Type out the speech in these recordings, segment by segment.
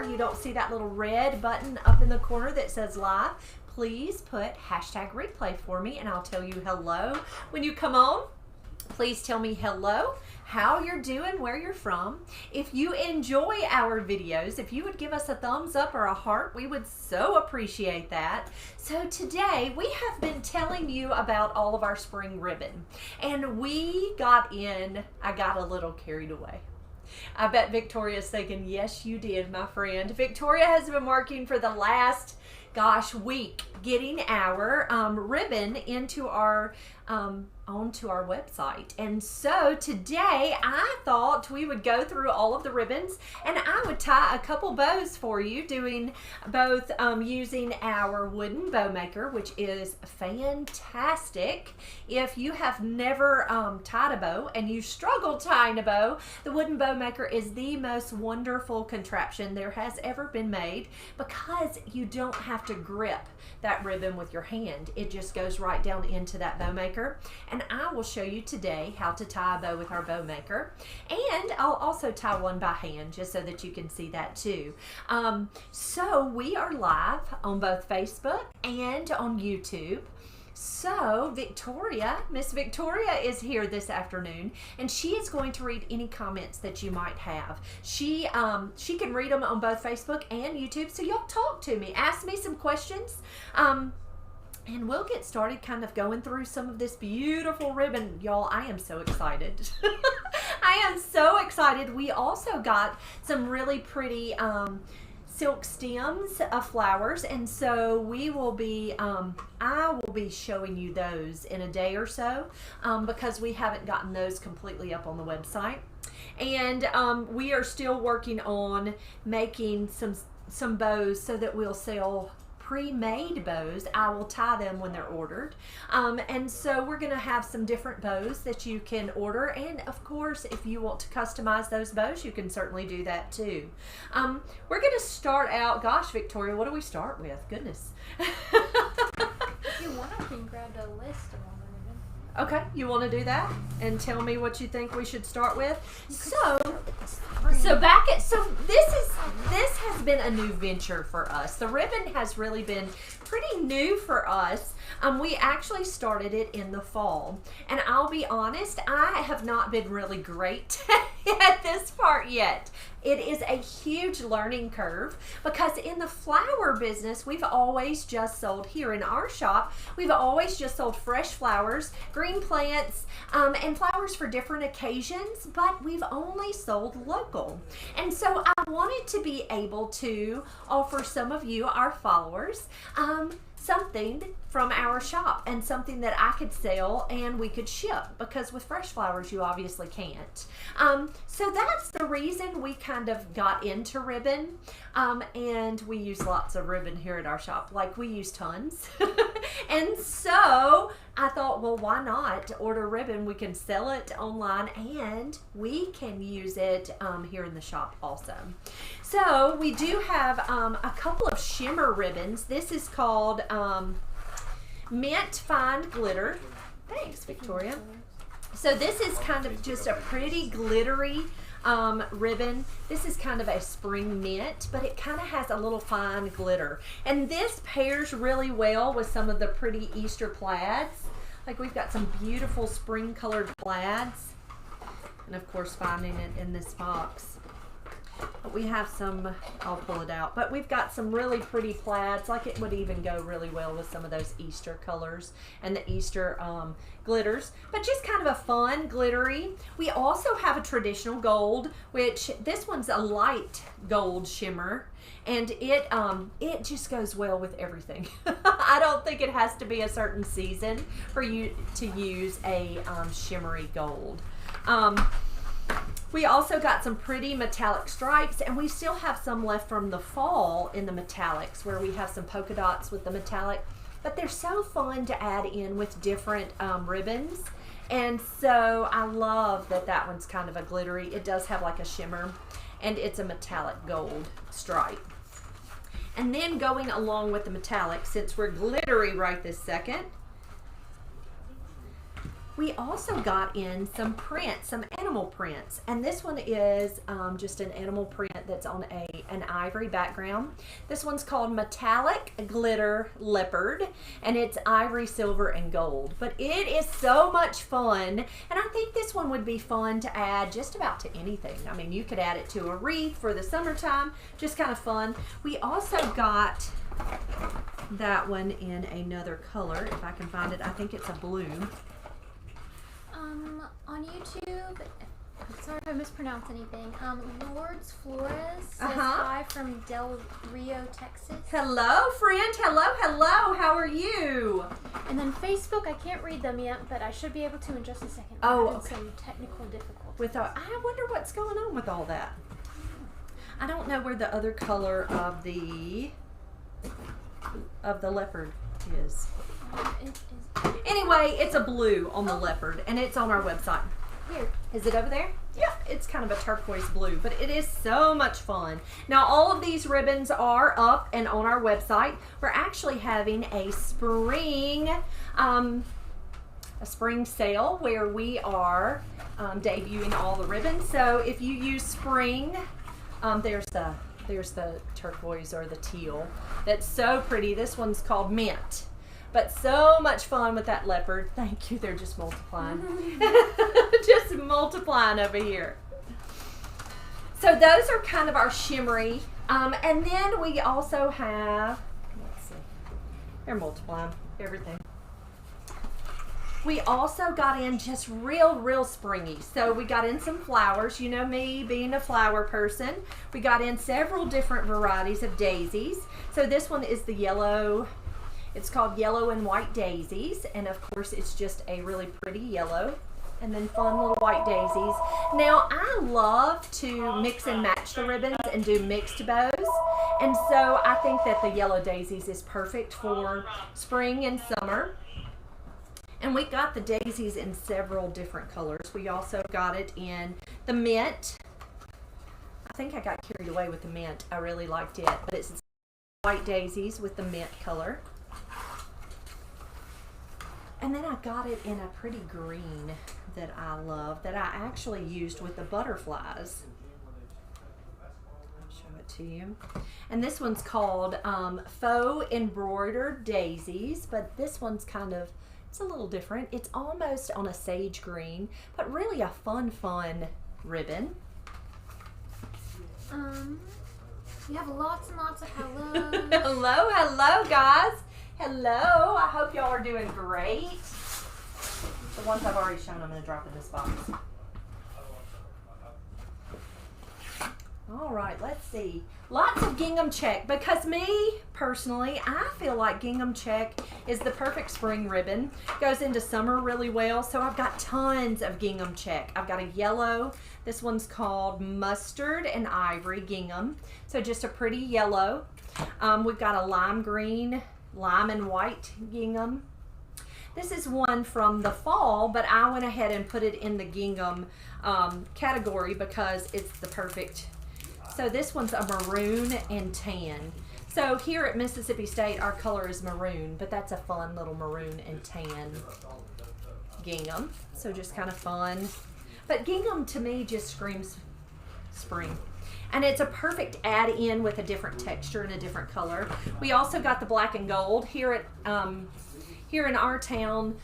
and you don't see that little red button up in the corner that says live, please put hashtag replay for me and I'll tell you hello. When you come on, please tell me hello, how you're doing, where you're from. If you enjoy our videos, if you would give us a thumbs up or a heart, we would so appreciate that. So today we have been telling you about all of our spring ribbon, and I got a little carried away. I bet Victoria's thinking, yes, you did, my friend. Victoria has been working for the last, week getting our ribbon into our onto our website. And so today I thought we would go through all of the ribbons and I would tie a couple bows for you, doing both using our wooden bow maker, which is fantastic. If you have never tied a bow and you struggle tying a bow, the wooden bow maker is the most wonderful contraption there has ever been made, because you don't have to grip that ribbon with your hand. It just goes right down into that bow maker. And I will show you today how to tie a bow with our bow maker. And I'll also tie one by hand just so that you can see that too. So we are live on both Facebook and on YouTube. So Miss Victoria is here this afternoon, and she is going to read any comments that you might have. She can read them on both Facebook and YouTube, so y'all talk to me, ask me some questions, and we'll get started kind of going through some of this beautiful ribbon. Y'all, I am so excited. I am so excited. We also got some really pretty silk stems of flowers, and so we will be I will be showing you those in a day or so, because we haven't gotten those completely up on the website, and we are still working on making some bows so that we'll sell pre-made bows. I will tie them when they're ordered, and so we're gonna have some different bows that you can order, and of course if you want to customize those bows, you can certainly do that too. We're gonna start out, Victoria, what do we start with? Goodness. If you want, I can grab a list of all the ribbon. Okay, you want to do that and tell me what you think we should start with? So this has been a new venture for us. The ribbon has really been pretty new for us. We actually started it in the fall, and I'll be honest, I have not been really great at this part yet. It is a huge learning curve, because in the flower business, we've always just sold, here in our shop, we've always just sold fresh flowers, green plants, and flowers for different occasions, but we've only sold local. And so I wanted to be able to offer some of you, our followers, something from our shop, and something that I could sell and we could ship, because with fresh flowers you obviously can't. So that's the reason we kind of got into ribbon, and we use lots of ribbon here at our shop. Like, we use tons. And so I thought, well, why not order ribbon? We can sell it online and we can use it here in the shop also. So we do have a couple of shimmer ribbons. This is called Mint Fine Glitter. Thanks, Victoria. So this is kind of just a pretty glittery ribbon. This is kind of a spring mint, but it kind of has a little fine glitter. And this pairs really well with some of the pretty Easter plaids. Like, we've got some beautiful spring colored plaids. And of course, finding it in this box. But we have some, I'll pull it out, but we've got some really pretty plaids. Like, it would even go really well with some of those Easter colors and the Easter glitters, but just kind of a fun glittery. We also have a traditional gold, which this one's a light gold shimmer, and it just goes well with everything. I don't think it has to be a certain season for you to use a shimmery gold. We also got some pretty metallic stripes, and we still have some left from the fall in the metallics, where we have some polka dots with the metallic, but they're so fun to add in with different ribbons. And so I love that that one's kind of a glittery. It does have like a shimmer, and it's a metallic gold stripe. And then going along with the metallic, since we're glittery right this second, We also got in some prints, some animal prints, and this one is just an animal print that's on an ivory background. This one's called Metallic Glitter Leopard, and it's ivory, silver, and gold. But it is so much fun, and I think this one would be fun to add just about to anything. I mean, you could add it to a wreath for the summertime, just kind of fun. We also got that one in another color, if I can find it. I think it's a blue. On YouTube, sorry if I mispronounce anything, Lourdes Flores says hi from Del Rio, Texas. Hello, friend. Hello. How are you? And then Facebook, I can't read them yet, but I should be able to in just a second. Oh, We're having okay. some technical difficulties. I wonder what's going on with all that. I don't know where the other color of the leopard is. It is Anyway, it's a blue on the leopard, and it's on our website. here. Is it over there? Yeah, it's kind of a turquoise blue, but it is so much fun. Now, all of these ribbons are up and on our website. We're actually having a spring sale where we are debuting all the ribbons. So if you use spring, there's the turquoise or the teal. That's so pretty. This one's called Mint. But so much fun with that leopard. Thank you. They're just multiplying. Just multiplying over here. So those are kind of our shimmery. And then we also have, let's see, they're multiplying everything. We also got in just real springy. So we got in some flowers. You know me being a flower person. We got in several different varieties of daisies. So this one is the yellow. It's called Yellow and White Daisies, and of course it's just a really pretty yellow and then fun little white daisies. Now, I love to mix and match the ribbons and do mixed bows, and so I think that the yellow daisies is perfect for spring and summer. And we got the daisies in several different colors. We also got it in the mint. I think I got carried away with the mint. I really liked it, but it's white daisies with the mint color. And then I got it in a pretty green that I love, that I actually used with the butterflies. I'll show it to you. And this one's called Faux Embroidered Daisies, but this one's kind of, it's a little different. It's almost on a sage green, but really a fun ribbon. We have lots and lots of hellos. Hello, guys. Hello, I hope y'all are doing great. The ones I've already shown, I'm going to drop in this box. All right, let's see. Lots of gingham check, because me, personally, I feel like gingham check is the perfect spring ribbon. Goes into summer really well, so I've got tons of gingham check. I've got a yellow. This one's called Mustard and Ivory Gingham, so just a pretty yellow. We've got a lime green, lime and white gingham. This is one from the fall, but I went ahead and put it in the gingham category because it's the perfect. So this one's a maroon and tan. So here at Mississippi State, our color is maroon, but that's a fun little maroon and tan gingham. So just kind of fun. But gingham to me just screams spring. And it's a perfect add-in with a different texture and a different color. We also got the black and gold here at here in our town.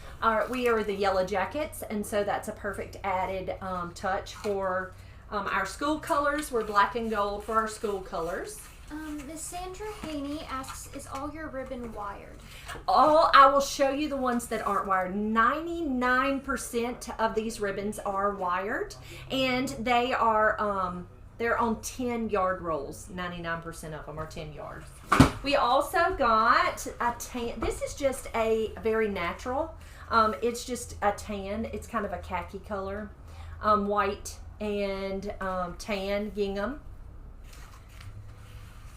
We are the Yellow Jackets, and so that's a perfect added touch for our school colors. We're black and gold for our school colors. Miss Sandra Haney asks, is all your ribbon wired? I will show you the ones that aren't wired. 99% of these ribbons are wired, and they are they're on 10-yard rolls. 99% of them are 10 yards. We also got a tan. This is just a very natural. It's just a tan. It's kind of a khaki color, white and tan gingham.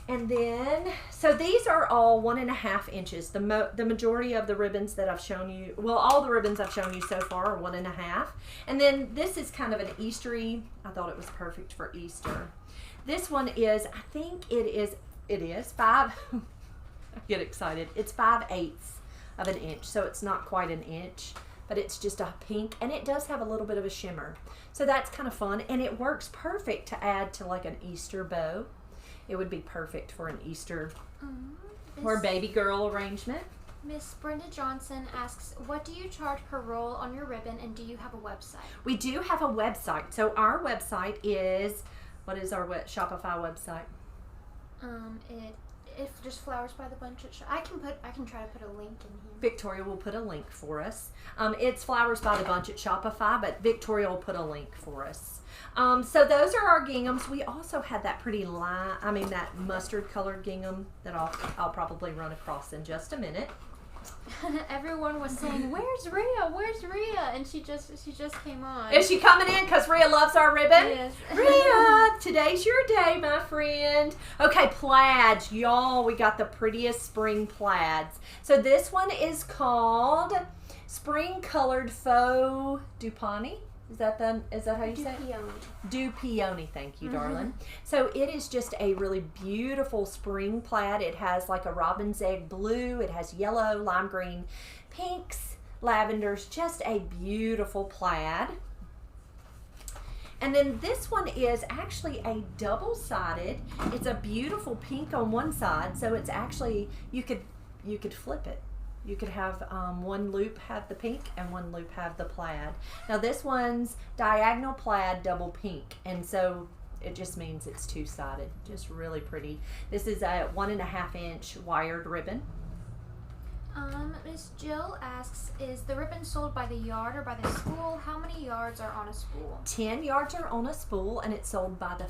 And then, so these are all 1.5 inches. The majority of the ribbons that I've shown you, well, all the ribbons I've shown you so far are 1.5. And then this is kind of an Eastery. I thought it was perfect for Easter. This one is, I think it is 5, I get excited. It's 5/8 of an inch, so it's not quite an inch. but it's just a pink, and it does have a little bit of a shimmer. So that's kind of fun, and it works perfect to add to like an Easter bow. It would be perfect for an Easter or baby girl arrangement. Miss Brenda Johnson asks, what do you charge per roll on your ribbon, and do you have a website? We do have a website. So our website is, what is our Shopify website? If just Flowers by the Bunch at I can try to put a link in here. Victoria will put a link for us. It's Flowers by the Bunch at Shopify, but Victoria will put a link for us. So those are our ginghams. We also had that pretty that mustard colored gingham that I'll probably run across in just a minute. Everyone was saying, "Where's Rhea? Where's Rhea?" And she just came on. Is she coming in? Because Rhea loves our ribbon. Yes. Rhea, today's your day, my friend. Okay, plaids, y'all. We got the prettiest spring plaids. So this one is called Spring Colored Faux du Peony. Is that how you say it? Du Peony, thank you, darling. So it is just a really beautiful spring plaid. It has like a robin's egg blue. It has yellow, lime green, pinks, lavenders. Just a beautiful plaid. And then this one is actually a double-sided. It's a beautiful pink on one side. So it's actually, you could flip it. You could have one loop have the pink and one loop have the plaid. Now this one's diagonal plaid double pink, and so it just means it's two-sided. Just really pretty. This is a 1.5 inch wired ribbon. Miss Jill asks, is the ribbon sold by the yard or by the spool? How many yards are on a spool? 10 yards are on a spool, and it's sold by the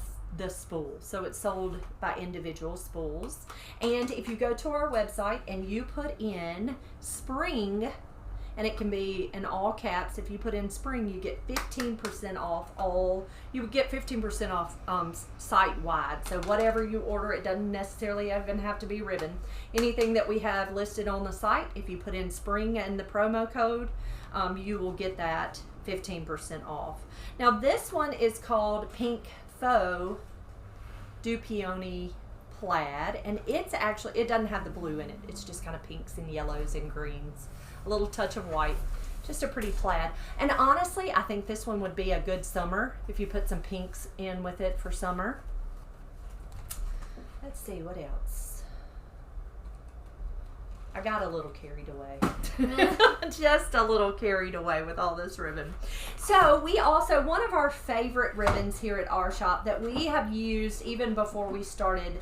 spool. So it's sold by individual spools. And if you go to our website and you put in spring, and it can be in all caps, if you put in spring, you get 15% off you would get 15% off site-wide. So whatever you order, it doesn't necessarily even have to be ribbon. Anything that we have listed on the site, if you put in spring and the promo code, you will get that 15% off. Now this one is called Pink Faux du Peony plaid, and it's actually, it doesn't have the blue in it. It's just kind of pinks and yellows and greens, a little touch of white. Just a pretty plaid. And honestly, I think this one would be a good summer if you put some pinks in with it for summer. Let's see, what else? I got a little carried away. Just a little carried away with all this ribbon. So we also, one of our favorite ribbons here at our shop that we have used even before we started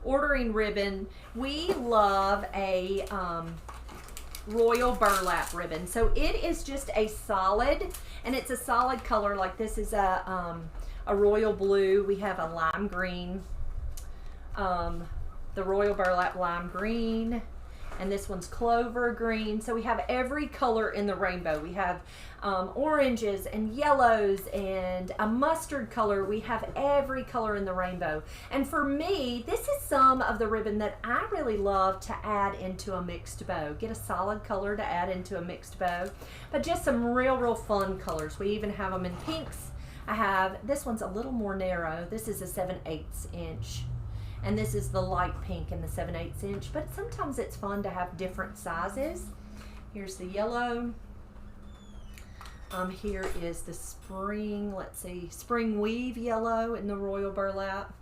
ordering ribbon, we love a royal burlap ribbon. So it is just a solid, and it's a solid color. Like this is a royal blue. We have a lime green, the royal burlap lime green, and this one's clover green. So we have every color in the rainbow. We have oranges and yellows and a mustard color. We have every color in the rainbow. And for me, this is some of the ribbon that I really love to add into a mixed bow. Get a solid color to add into a mixed bow, but just some real fun colors. We even have them in pinks. I have, this one's a little more narrow. This is a 7/8 inch. And this is the light pink in the 7/8 inch, but sometimes it's fun to have different sizes. Here's the yellow. Here is the spring, let's see, spring weave yellow in the royal burlap.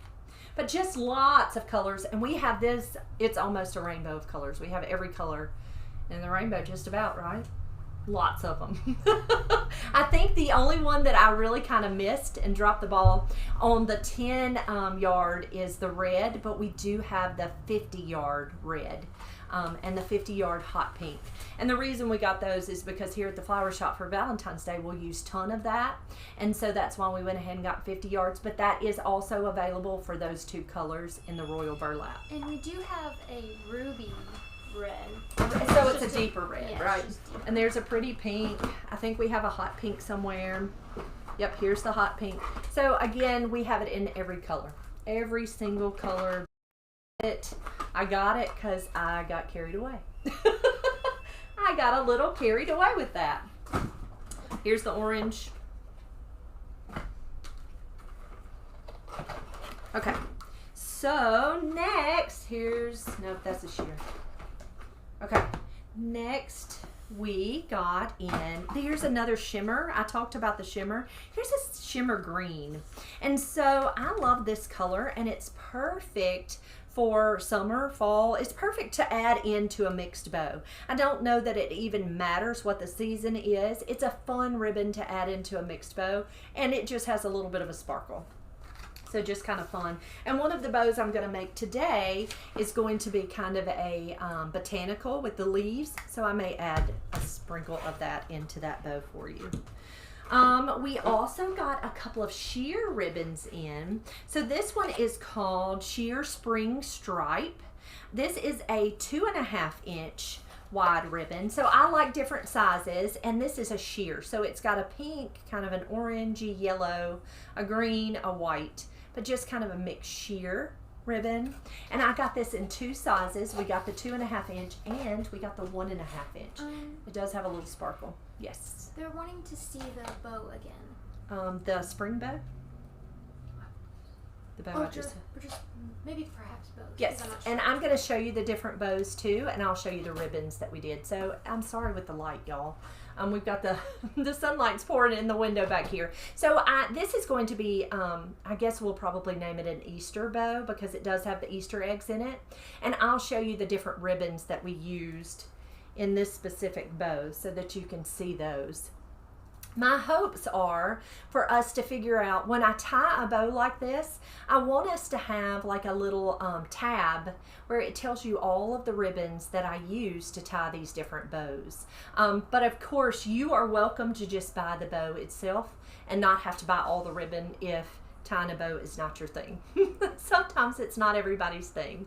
But just lots of colors, and we have this, it's almost a rainbow of colors. We have every color in the rainbow just about, right? Lots of them. I think the only one that I really kind of missed and dropped the ball on the 10 yard is the red, but we do have the 50 yard red and the 50 yard hot pink. And the reason we got those is because here at the flower shop for Valentine's Day, we'll use a ton of that. And so that's why we went ahead and got 50 yards, but that is also available for those two colors in the royal burlap. And we do have a ruby red. So it's a deeper red, yeah, right? And there's a pretty pink. I think we have a hot pink somewhere. Yep, here's the hot pink. So again, we have it in every color. Every single color. I got it because I got carried away. I got a little carried away with that. Here's the orange. Okay. So next, nope, that's a sheer. Okay, next we got in, here's another shimmer. I talked about the shimmer. Here's a shimmer green. And so I love this color, and it's perfect for summer, fall. It's perfect to add into a mixed bow. I don't know that it even matters what the season is. It's a fun ribbon to add into a mixed bow, and it just has a little bit of a sparkle. So just kind of fun. And one of the bows I'm going to make today is going to be kind of a botanical with the leaves. So I may add a sprinkle of that into that bow for you. We also got a couple of sheer ribbons in. So this one is called Sheer Spring Stripe. This is a 2.5 inch wide ribbon. So I like different sizes, and this is a sheer. So it's got a pink, kind of an orangey yellow, a green, a white, but just kind of a mixed sheer ribbon. And I got this in 2 sizes. We got the 2.5 inch and we got the 1.5 inch. It does have a little sparkle. Yes. They're wanting to see the bow again. The spring bow? The bow or just maybe perhaps both. Yes, and I'm going to show you the different bows too, and I'll show you the ribbons that we did. So I'm sorry with the light, y'all. We've got the sunlight's pouring in the window back here. So this is going to be, I guess we'll probably name it an Easter bow because it does have the Easter eggs in it. And I'll show you the different ribbons that we used in this specific bow so that you can see those. My hopes are for us to figure out, when I tie a bow like this, I want us to have like a little tab where it tells you all of the ribbons that I use to tie these different bows. But of course, you are welcome to just buy the bow itself and not have to buy all the ribbon if tying a bow is not your thing. Sometimes it's not everybody's thing.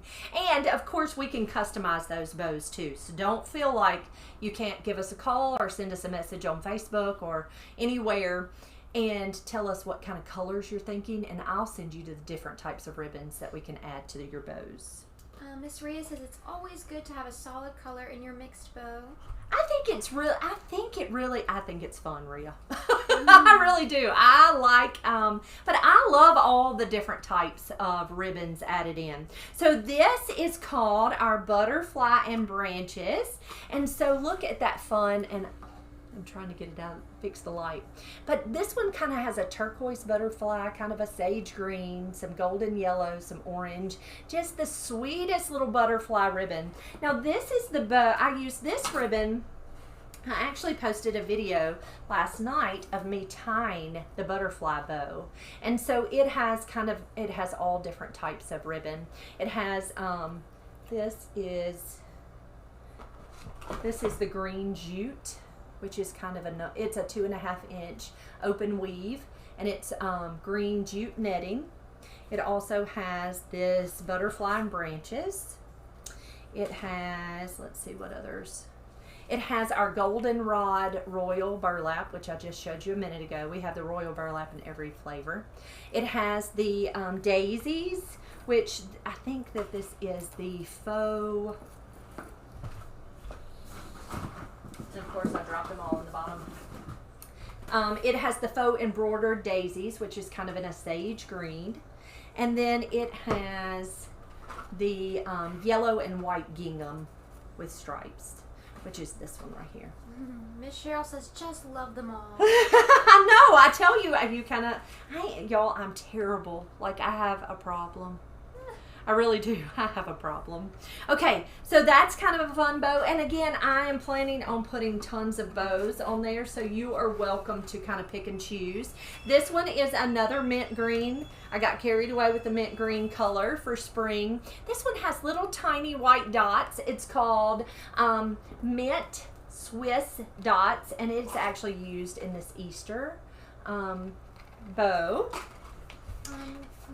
And of course we can customize those bows too. So don't feel like you can't give us a call or send us a message on Facebook or anywhere and tell us what kind of colors you're thinking, and I'll send you to the different types of ribbons that we can add to your bows. Miss Rhea says it's always good to have a solid color in your mixed bow. I think it's fun, Rhea. I really do. I like, but I love all the different types of ribbons added in. So this is called our Butterfly and Branches. And so look at that fun, and I'm trying to get it down, fix the light. But this one kind of has a turquoise butterfly, kind of a sage green, some golden yellow, some orange. Just the sweetest little butterfly ribbon. Now this is the bow. I used this ribbon. I actually posted a video last night of me tying the butterfly bow. And so it has all different types of ribbon. It has, this is the green jute, which is kind of it's a 2.5 inch open weave, and it's green jute netting. It also has this Butterfly and Branches. It has, let's see what others. It has our Goldenrod Royal Burlap, which I just showed you a minute ago. We have the Royal Burlap in every flavor. It has the Daisies, which I think that this is the faux. And of course, I dropped them all in the bottom. It has the faux embroidered daisies, which is kind of in a sage green. And then it has the yellow and white gingham with stripes, which is this one right here. Miss Cheryl says, just love them all. I know, I tell you, y'all, I'm terrible. Like, I have a problem. I really do. I have a problem. Okay, so that's kind of a fun bow. And again, I am planning on putting tons of bows on there, so you are welcome to kind of pick and choose. This one is another mint green. I got carried away with the mint green color for spring. This one has little tiny white dots. It's called Mint Swiss Dots, and it's actually used in this Easter bow.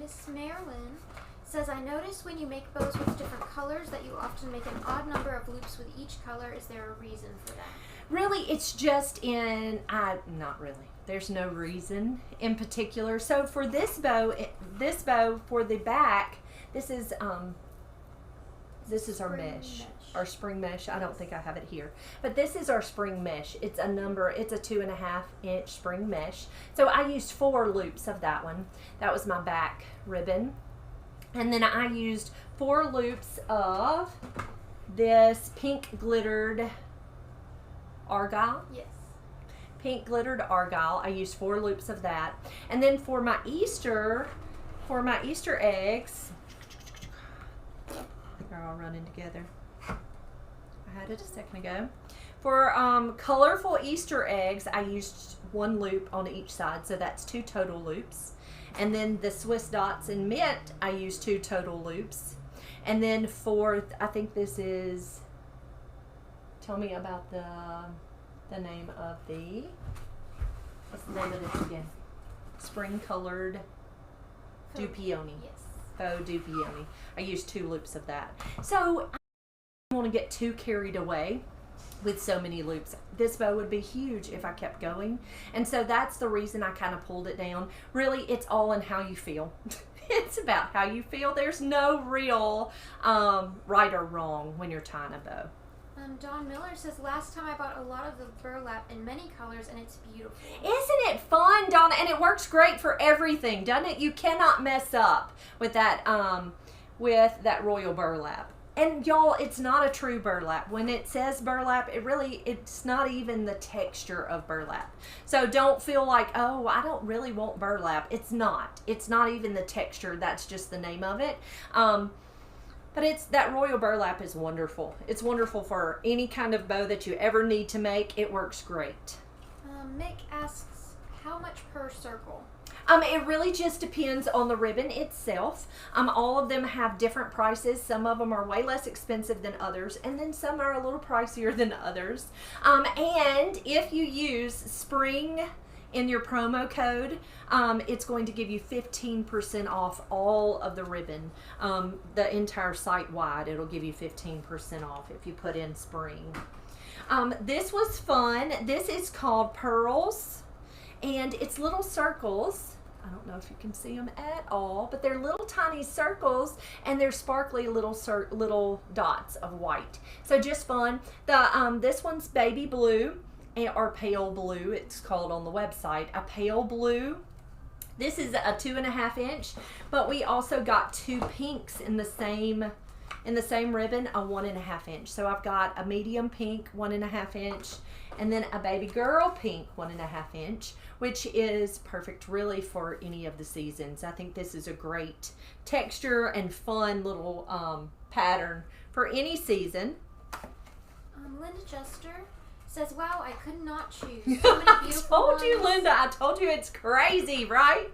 Miss Marilyn says, I notice when you make bows with different colors that you often make an odd number of loops with each color. Is there a reason for that? Really, it's just not really. There's no reason in particular. So for this bow for the back, this is our mesh. Our spring mesh. I don't think I have it here, but this is our spring mesh. It's a 2.5 inch spring mesh. So I used 4 loops of that one. That was my back ribbon. And then I used 4 loops of this pink glittered argyle. Yes. Pink glittered argyle. I used 4 loops of that. And then for my Easter eggs, they're all running together. I had it a second ago. For colorful Easter eggs, I used 1 loop on each side, so that's 2 total loops. And then the Swiss dots in mint, I used 2 total loops. And then for, I think this is, tell me about the name of the, what's the name of this again? Spring colored Dupioni. Yes. Faux Dupioni. I used 2 loops of that. So I don't want to get too carried away with so many loops. This bow would be huge if I kept going. And so that's the reason I kind of pulled it down. Really, it's all in how you feel. It's about how you feel. There's no real right or wrong when you're tying a bow. Dawn Miller says, last time I bought a lot of the burlap in many colors and it's beautiful. Isn't it fun, Donna? And it works great for everything, doesn't it? You cannot mess up with that royal burlap. And y'all, it's not a true burlap. When it says burlap, it's not even the texture of burlap. So don't feel like, oh, I don't really want burlap. It's not. It's not even the texture. That's just the name of it. But that royal burlap is wonderful. It's wonderful for any kind of bow that you ever need to make. It works great. Mick asks, how much per circle? It really just depends on the ribbon itself. All of them have different prices. Some of them are way less expensive than others, and then some are a little pricier than others. And if you use spring in your promo code, it's going to give you 15% off all of the ribbon. The entire site wide, it'll give you 15% off if you put in spring. This was fun. This is called Pearls, and it's little circles. I don't know if you can see them at all, but they're little tiny circles, and they're sparkly little dots of white. So just fun. This one's baby blue, or pale blue, it's called on the website, a pale blue. This is a 2.5 inch, but we also got 2 pinks in the same ribbon, a 1.5 inch. So I've got a medium pink 1.5 inch, and then a baby girl pink 1.5 inch, which is perfect really for any of the seasons. I think this is a great texture and fun little pattern for any season. Linda Juster says, wow, I could not choose. So many beautiful I told you, ones. Linda. I told you it's crazy, right?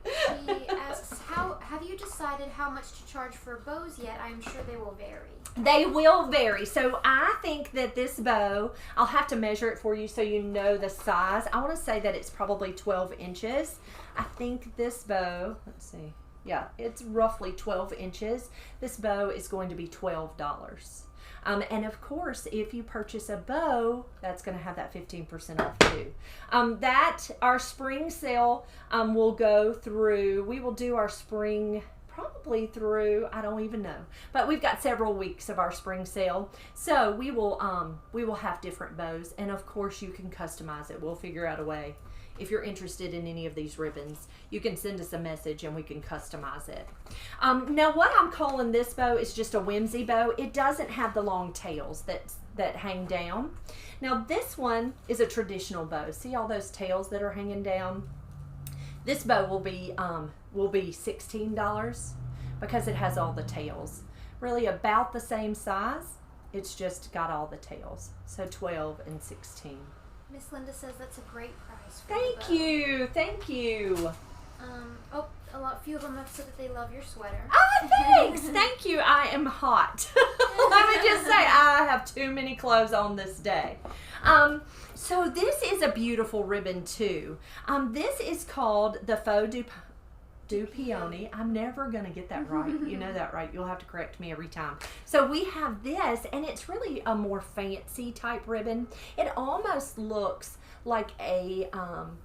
She asks, have you decided how much to charge for bows yet? I'm sure they will vary. They will vary. So I think that this bow, I'll have to measure it for you so you know the size. I want to say that it's probably 12 inches. I think this bow, let's see. Yeah, it's roughly 12 inches. This bow is going to be $12. And of course, if you purchase a bow, that's going to have that 15% off too. Our spring sale will go through, we will do our spring probably through, I don't even know, but we've got several weeks of our spring sale. So we will have different bows, and of course you can customize it. We'll figure out a way. If you're interested in any of these ribbons, you can send us a message and we can customize it. Now what I'm calling this bow is just a whimsy bow. It doesn't have the long tails that hang down. Now this one is a traditional bow. See all those tails that are hanging down? This bow will be $16 because it has all the tails. Really about the same size. It's just got all the tails. So 12 and 16. Miss Linda says that's a great price for Thank the bow. you. Thank you. A few of them have said that they love your sweater. Oh, thanks. Thank you. I am hot. Let me just say, I have too many clothes on this day. So this is a beautiful ribbon too. This is called the Faux Dupioni. I'm never going to get that right. You know that, right? You'll have to correct me every time. So we have this, and it's really a more fancy type ribbon. It almost looks like a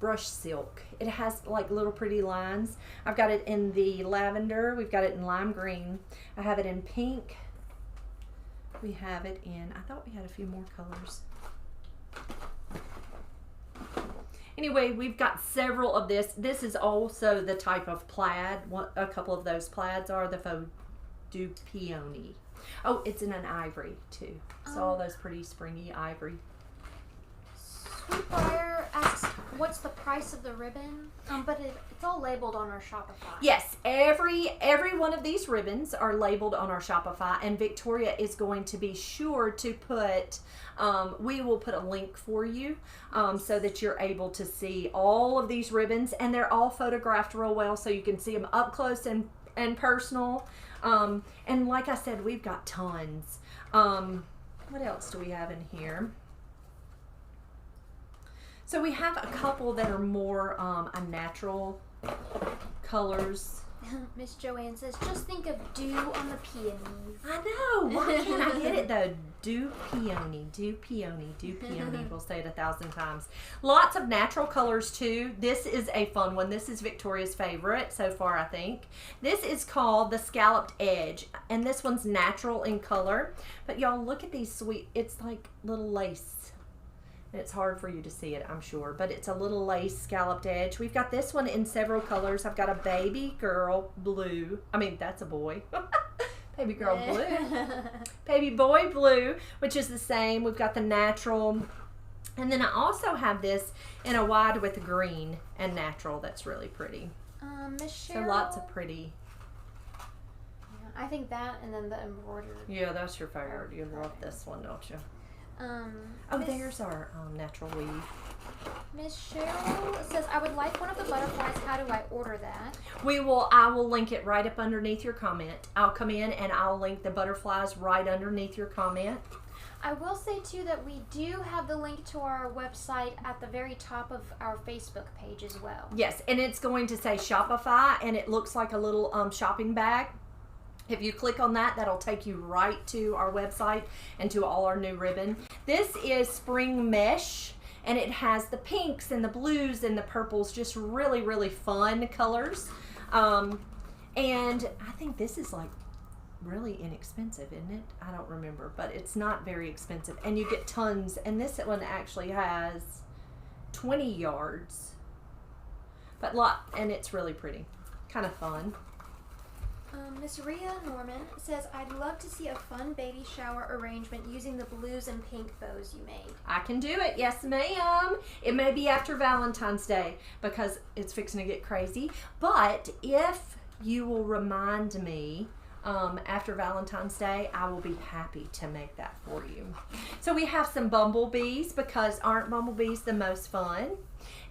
brush silk. It has like little pretty lines. I've got it in the lavender. We've got it in lime green. I have it in pink. We have it in, I thought we had a few more colors. Anyway, we've got several of this. This is also the type of plaid. A couple of those plaids are the Faux Dupioni. Oh, it's in an ivory too. So all those pretty springy ivory. Sweetbriar asks, what's the price of the ribbon? But it's all labeled on our Shopify. Yes, every one of these ribbons are labeled on our Shopify, and Victoria is going to be sure to put, we will put a link for you so that you're able to see all of these ribbons, and they're all photographed real well so you can see them up close and personal. And like I said, we've got tons. What else do we have in here? So we have a couple that are more a natural colors. Miss Joanne says, just think of dew on the peonies. I know. Why can't I get it though? Dew peony, dew peony, dew peony. We'll say it 1,000 times. Lots of natural colors too. This is a fun one. This is Victoria's favorite so far, I think. This is called the Scalloped Edge, and this one's natural in color. But y'all, look at these sweet. It's like little lace. It's hard for you to see it, I'm sure, but it's a little lace scalloped edge. We've got this one in several colors. I've got a baby girl blue. I mean, that's a boy. Baby girl blue. Baby boy blue, which is the same. We've got the natural. And then I also have this in a wide with green and natural. That's really pretty. Miss Cheryl. So lots of pretty. Yeah, I think that and then the embroidered. Yeah, that's your favorite. You love this one, don't you? There's our natural weave. Miss Cheryl says, I would like one of the butterflies. How do I order that? I will link it right up underneath your comment. I'll come in and I'll link the butterflies right underneath your comment. I will say too that we do have the link to our website at the very top of our Facebook page as well. Yes, and it's going to say Shopify, and it looks like a little shopping bag. If you click on that, that'll take you right to our website and to all our new ribbon. This is Spring Mesh, and it has the pinks and the blues and the purples, just really, really fun colors. And I think this is like really inexpensive, isn't it? I don't remember, but it's not very expensive. And you get tons, and this one actually has 20 yards. And it's really pretty, kind of fun. Miss Rhea Norman says, I'd love to see a fun baby shower arrangement using the blues and pink bows you made. I can do it. Yes, ma'am. It may be after Valentine's Day because it's fixing to get crazy. But if you will remind me after Valentine's Day, I will be happy to make that for you. So we have some bumblebees, because aren't bumblebees the most fun?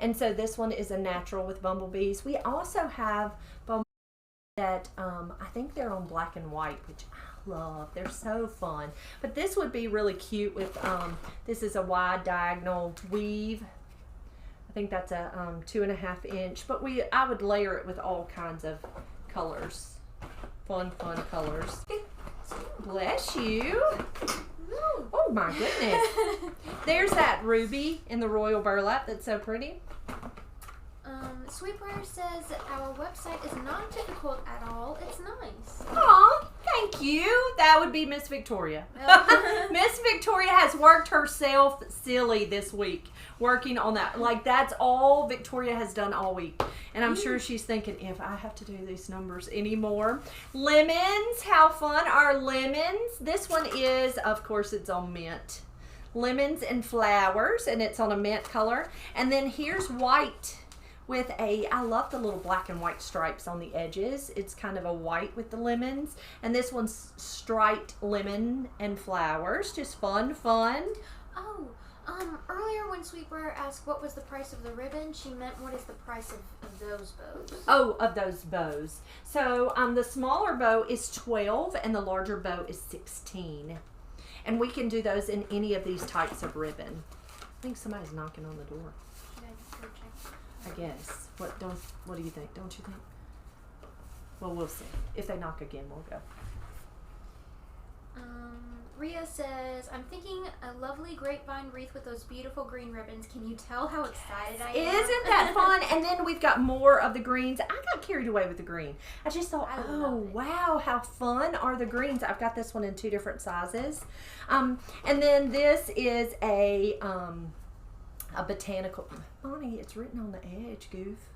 And so this one is a natural with bumblebees. We also have bumblebees that I think they're on black and white, which I love. They're so fun. But this would be really cute with, this is a wide diagonal weave. I think that's a 2.5 inch, but I would layer it with all kinds of colors. Fun colors. Bless you. Oh my goodness. There's that ruby in the royal burlap that's so pretty. Sweetbriar says our website is not difficult at all. It's nice. Aw, thank you. That would be Miss Victoria. Miss Victoria has worked herself silly this week working on that. Like, that's all Victoria has done all week. And I'm sure she's thinking, if I have to do these numbers anymore. Lemons, how fun are lemons? This one is, of course, it's on mint. Lemons and flowers, and it's on a mint color. And then here's white with I love the little black and white stripes on the edges. It's kind of a white with the lemons. And this one's striped lemon and flowers. Just fun. Oh, earlier when Sweetbriar asked what was the price of the ribbon, she meant what is the price of those bows? Oh, of those bows. So the smaller bow is 12 and the larger bow is 16. And we can do those in any of these types of ribbon. I think somebody's knocking on the door. Should I go check? I guess. What do you think? Don't you think? Well, we'll see. If they knock again, we'll go. Rhea says, I'm thinking a lovely grapevine wreath with those beautiful green ribbons. Can you tell how excited I am? Isn't that fun? And then we've got more of the greens. I got carried away with the green. I just thought, oh, wow, how fun are the greens. I've got this one in 2 different sizes. And then this is a botanical. Bonnie, it's written on the edge, goof.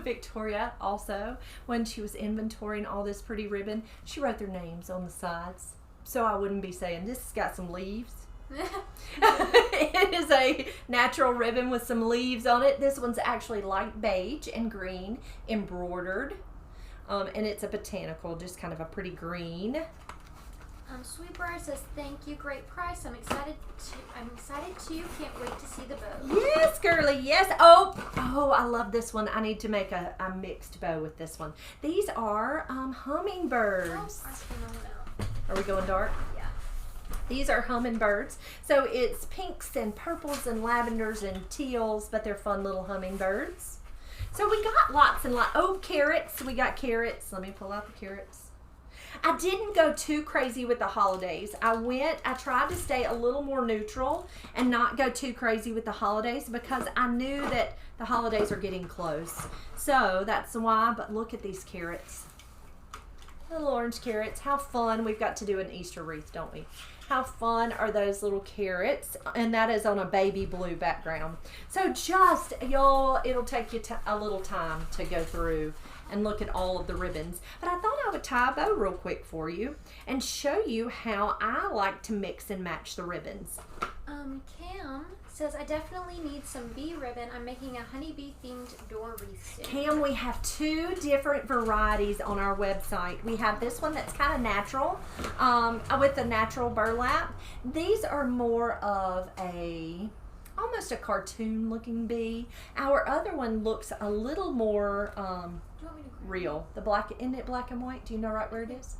Victoria also, when she was inventorying all this pretty ribbon, she wrote their names on the sides. So I wouldn't be saying, this has got some leaves. It is a natural ribbon with some leaves on it. This one's actually light beige and green, embroidered. And it's a botanical, just kind of a pretty green. Sweetbriar says, "Thank you, great price. I'm excited too. Can't wait to see the bow." Yes, girly, yes. Oh, I love this one. I need to make a mixed bow with this one. These are hummingbirds. Oh, I see them now. Are we going dark? Yeah. These are hummingbirds. So it's pinks and purples and lavenders and teals, but they're fun little hummingbirds. So we got lots and lots. Oh, carrots. We got carrots. Let me pull out the carrots. I didn't go too crazy with the holidays. I tried to stay a little more neutral and not go too crazy with the holidays because I knew that the holidays are getting close. So that's why, but look at these carrots. Little orange carrots. How fun. We've got to do an Easter wreath, don't we? How fun are those little carrots? And that is on a baby blue background. So just, y'all, it'll take you a little time to go through and look at all of the ribbons. But I thought I would tie a bow real quick for you and show you how I like to mix and match the ribbons. Cam says, "I definitely need some bee ribbon. I'm making a honeybee themed door wreath soon." Cam, we have two different varieties on our website. We have this one that's kind of natural with the natural burlap. These are more of almost a cartoon looking bee. Our other one looks a little more real. The black, isn't it black and white? Do you know right where it is?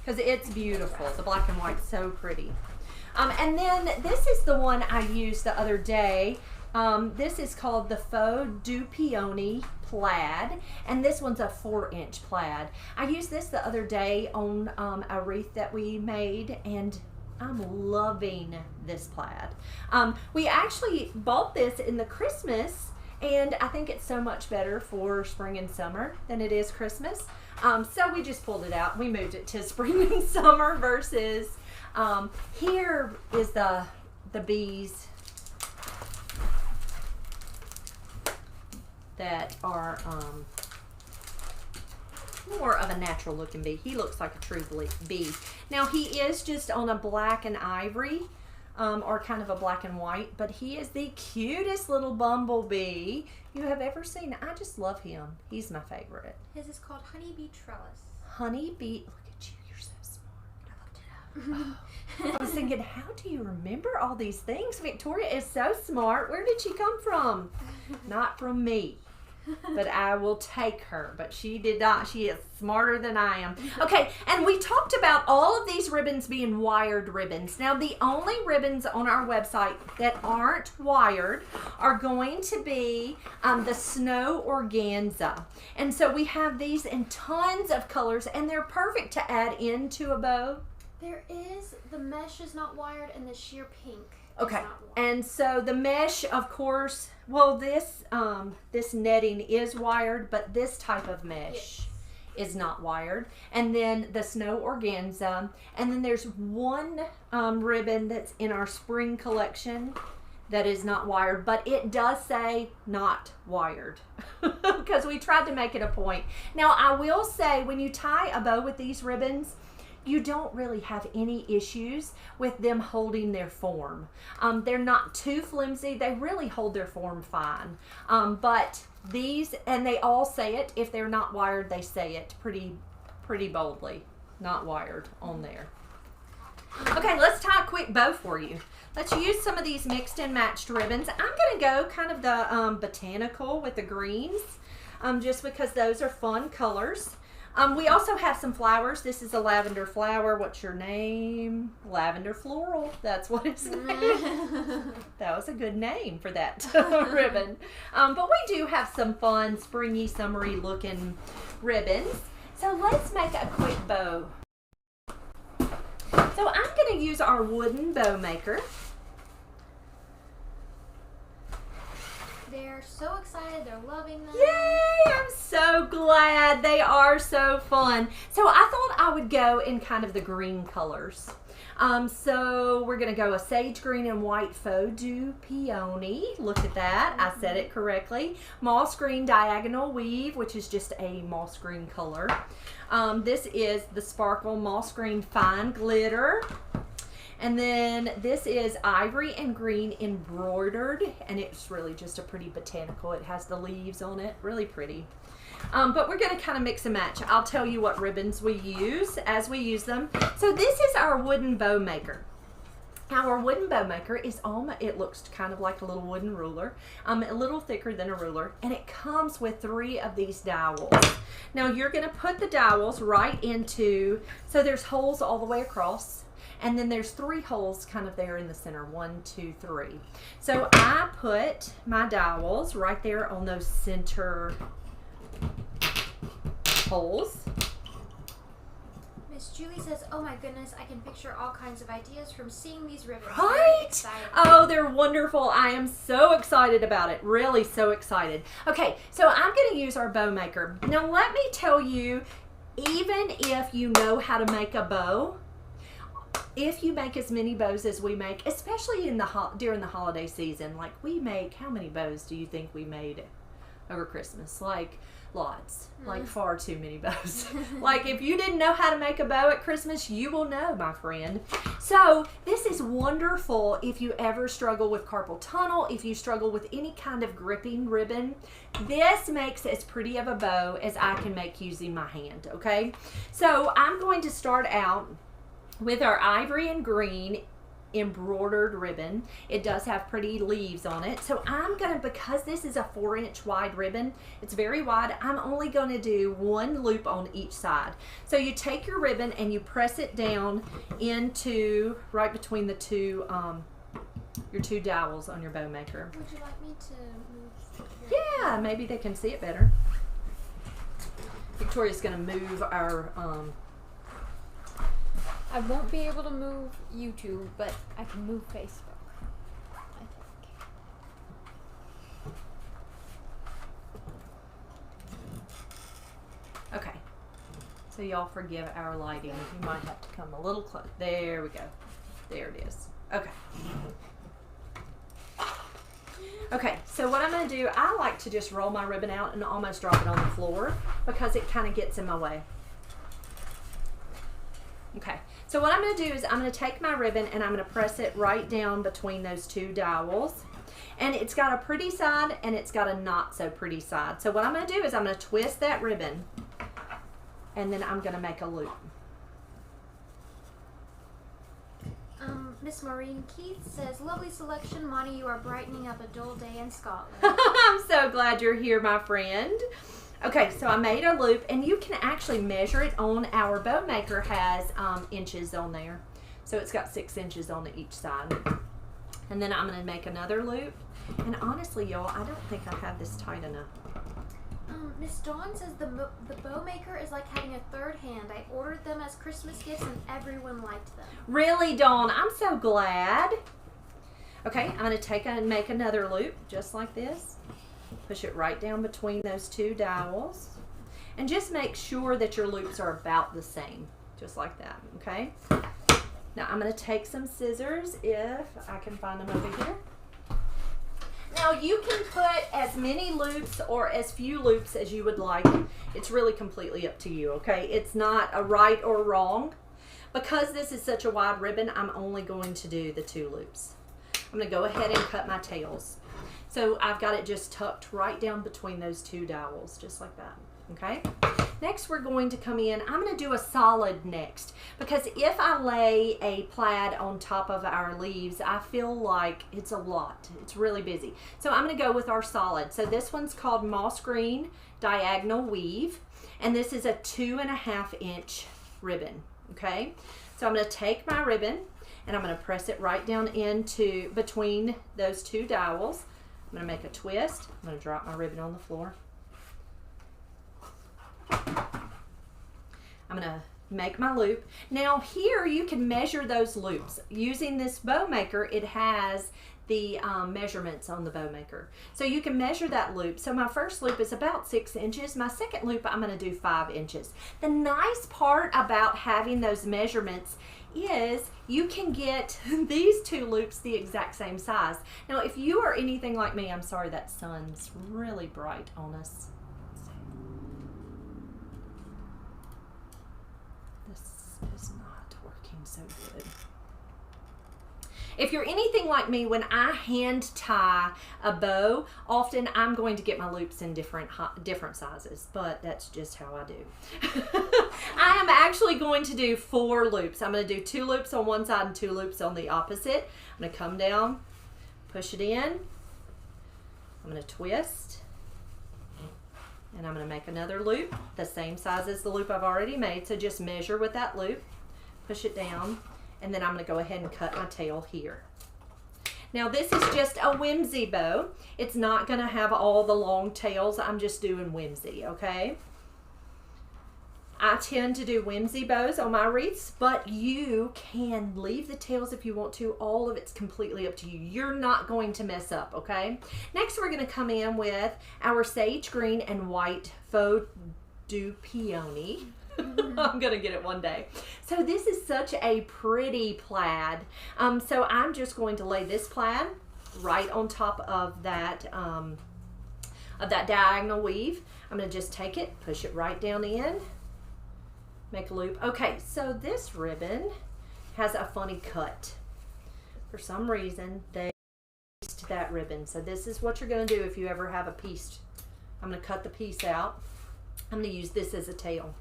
Because it's beautiful. The black and white's so pretty. And then this is the one I used the other day. This is called the Faux du Peony Plaid, and this one's a 4-inch plaid. I used this the other day on a wreath that we made, and I'm loving this plaid. We actually bought this in the Christmas, and I think it's so much better for spring and summer than it is Christmas. So we just pulled it out. We moved it to spring and summer versus here is the bees that are more of a natural looking bee. He looks like a true bee. Now he is just on a black and ivory or kind of a black and white, but he is the cutest little bumblebee you have ever seen. I just love him. He's my favorite. His is called Honeybee Trellis. Honeybee, look at you, you're so smart. I looked it up. I was thinking, how do you remember all these things? Victoria is so smart. Where did she come from? Not from me. But I will take her. But she did not. She is smarter than I am. Okay, and we talked about all of these ribbons being wired ribbons. Now, the only ribbons on our website that aren't wired are going to be the snow organza. And so we have these in tons of colors, and they're perfect to add into a bow. There is, the mesh is not wired, and the sheer pink Okay, is not wired. and so the mesh, of course, well, this netting is wired, but this type of mesh is not wired. And then the snow organza, and then there's one ribbon that's in our spring collection that is not wired, but it does say not wired because we tried to make it a point. Now, I will say when you tie a bow with these ribbons, you don't really have any issues with them holding their form. They're not too flimsy. They really hold their form fine. But these, and they all say it, if they're not wired, they say it pretty boldly. Not wired on there. Okay, let's tie a quick bow for you. Let's use some of these mixed and matched ribbons. I'm gonna go kind of the botanical with the greens, just because those are fun colors. We also have some flowers. This is a lavender flower. What's your name? Lavender Floral. That's what it's named. That was a good name for that ribbon. But we do have some fun, springy, summery looking ribbons. So let's make a quick bow. So I'm going to use our wooden bow maker. They're so excited. They're loving them. Yay! I'm so glad. They are so fun. So I thought I would go in kind of the green colors. So we're going to go a sage green and white faux du peony. Look at that. I said it correctly. Moss green diagonal weave, which is just a moss green color. This is the sparkle moss green fine glitter. And then this is ivory and green embroidered, and it's really just a pretty botanical. It has the leaves on it, really pretty. But we're going to kind of mix and match. I'll tell you what ribbons we use as we use them. So this is our wooden bow maker. Our wooden bow maker is it looks kind of like a little wooden ruler, a little thicker than a ruler, and it comes with 3 of these dowels. Now you're going to put the dowels right into, so there's holes all the way across, and then there's 3 holes kind of there in the center, 1, 2, 3. So I put my dowels right there on those center holes. Miss Julie says, oh my goodness, I can picture all kinds of ideas from seeing these ribbons. Right? Oh, they're wonderful. I am so excited about it. Really so excited. Okay, so I'm going to use our bow maker. Now let me tell you, even if you know how to make a bow, if you make as many bows as we make, especially in during the holiday season, like we make, how many bows do you think we made over Christmas? Like lots, like far too many bows. Like if you didn't know how to make a bow at Christmas, you will know, my friend. So this is wonderful if you ever struggle with carpal tunnel, if you struggle with any kind of gripping ribbon. This makes as pretty of a bow as I can make using my hand, okay? So I'm going to start out with our ivory and green embroidered ribbon. It does have pretty leaves on it. So I'm gonna, because this is a 4-inch wide ribbon, it's very wide, I'm only gonna do 1 loop on each side. So you take your ribbon and you press it down into right between the two your 2 dowels on your bow maker. Would you like me to move? Yeah, maybe they can see it better. Victoria's gonna move our I won't be able to move YouTube, but I can move Facebook, I think. Okay. So y'all forgive our lighting. You might have to come a little close. There we go. There it is. Okay. Okay, so what I'm going to do, I like to just roll my ribbon out and almost drop it on the floor because it kind of gets in my way. Okay, so what I'm going to do is I'm going to take my ribbon and I'm going to press it right down between those 2 dowels. And it's got a pretty side and it's got a not so pretty side. So what I'm going to do is I'm going to twist that ribbon and then I'm going to make a loop. Miss Maureen Keith says, lovely selection, Monty, you are brightening up a dull day in Scotland. I'm so glad you're here, my friend. Okay, so I made a loop, and you can actually measure it on our bow maker has inches on there. So it's got 6 inches on each side. And then I'm going to make another loop. And honestly, y'all, I don't think I have this tight enough. Miss Dawn says the bow maker is like having a 3rd hand. I ordered them as Christmas gifts and everyone liked them. Really, Dawn? I'm so glad. Okay, I'm going to take and make another loop just like this. Push it right down between those 2 dowels. And just make sure that your loops are about the same. Just like that, okay? Now I'm going to take some scissors if I can find them over here. Now you can put as many loops or as few loops as you would like. It's really completely up to you, okay? It's not a right or wrong. Because this is such a wide ribbon, I'm only going to do the 2 loops. I'm going to go ahead and cut my tails. So I've got it just tucked right down between those 2 dowels, just like that, okay? Next we're going to come in, I'm going to do a solid next, because if I lay a plaid on top of our leaves, I feel like it's a lot. It's really busy. So I'm going to go with our solid. So this one's called Moss Green Diagonal Weave, and this is a 2.5 inch ribbon, okay? So I'm going to take my ribbon, and I'm going to press it right down into between those 2 dowels. I'm going to make a twist. I'm going to drop my ribbon on the floor. I'm going to make my loop. Now here you can measure those loops. Using this bow maker, it has the measurements on the bow maker. So you can measure that loop. So my first loop is about 6 inches. My second loop, I'm going to do 5 inches. The nice part about having those measurements is you can get these 2 loops the exact same size. Now if you are anything like me, I'm sorry that sun's really bright on us. This is not working so good. If you're anything like me, when I hand tie a bow, often I'm going to get my loops in different sizes, but that's just how I do. I am actually going to do 4 loops. I'm going to do 2 loops on one side and 2 loops on the opposite. I'm going to come down, push it in. I'm going to twist, and I'm going to make another loop the same size as the loop I've already made. So just measure with that loop, push it down, and then I'm going to go ahead and cut my tail here. Now this is just a whimsy bow. It's not going to have all the long tails. I'm just doing whimsy, okay? I tend to do whimsy bows on my wreaths, but you can leave the tails if you want to. All of it's completely up to you. You're not going to mess up, okay? Next, we're going to come in with our sage green and white faux du peony. I'm going to get it one day. So this is such a pretty plaid. So I'm just going to lay this plaid right on top of that diagonal weave. I'm going to just take it, push it right down in. Make a loop. Okay, so this ribbon has a funny cut. For some reason, they pieced that ribbon. So this is what you're going to do if you ever have a piece. I'm going to cut the piece out. I'm going to use this as a tail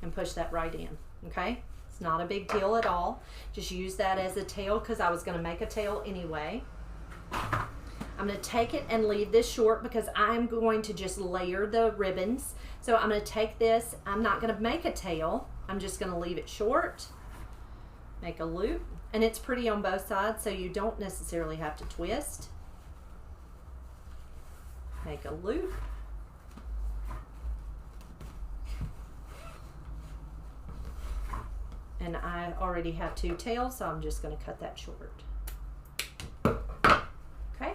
and push that right in. Okay? It's not a big deal at all. Just use that as a tail because I was going to make a tail anyway. I'm going to take it and leave this short because I'm going to just layer the ribbons. So I'm going to take this. I'm not going to make a tail. I'm just going to leave it short. Make a loop. And it's pretty on both sides, so you don't necessarily have to twist. Make a loop. And I already have 2 tails, so I'm just going to cut that short. Okay.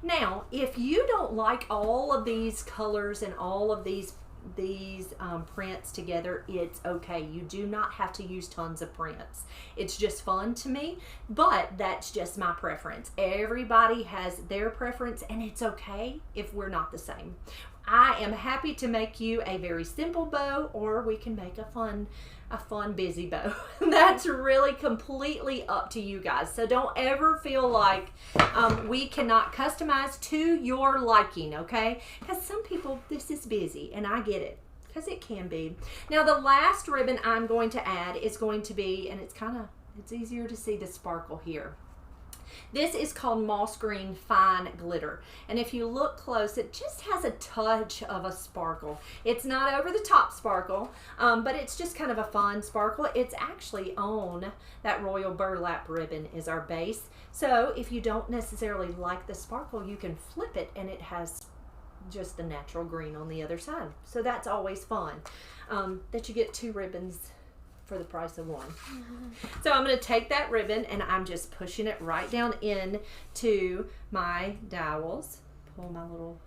Now, if you don't like all of these colors and all of these prints together, it's okay. You do not have to use tons of prints. It's just fun to me, but that's just my preference. Everybody has their preference, and it's okay if we're not the same. I am happy to make you a very simple bow, or we can make a fun busy bow. That's really completely up to you guys. So don't ever feel like we cannot customize to your liking, okay? Because some people, this is busy, and I get it, because it can be. Now the last ribbon I'm going to add is going to be, and it's easier to see the sparkle here. This is called Moss Green Fine Glitter. And if you look close, it just has a touch of a sparkle. It's not over the top sparkle, but it's just kind of a fun sparkle. It's actually on that Royal Burlap ribbon is our base. So if you don't necessarily like the sparkle, you can flip it and it has just the natural green on the other side. So that's always fun, that you get 2 ribbons for the price of 1. So I'm going to take that ribbon and I'm just pushing it right down into my dowels. Pull my little...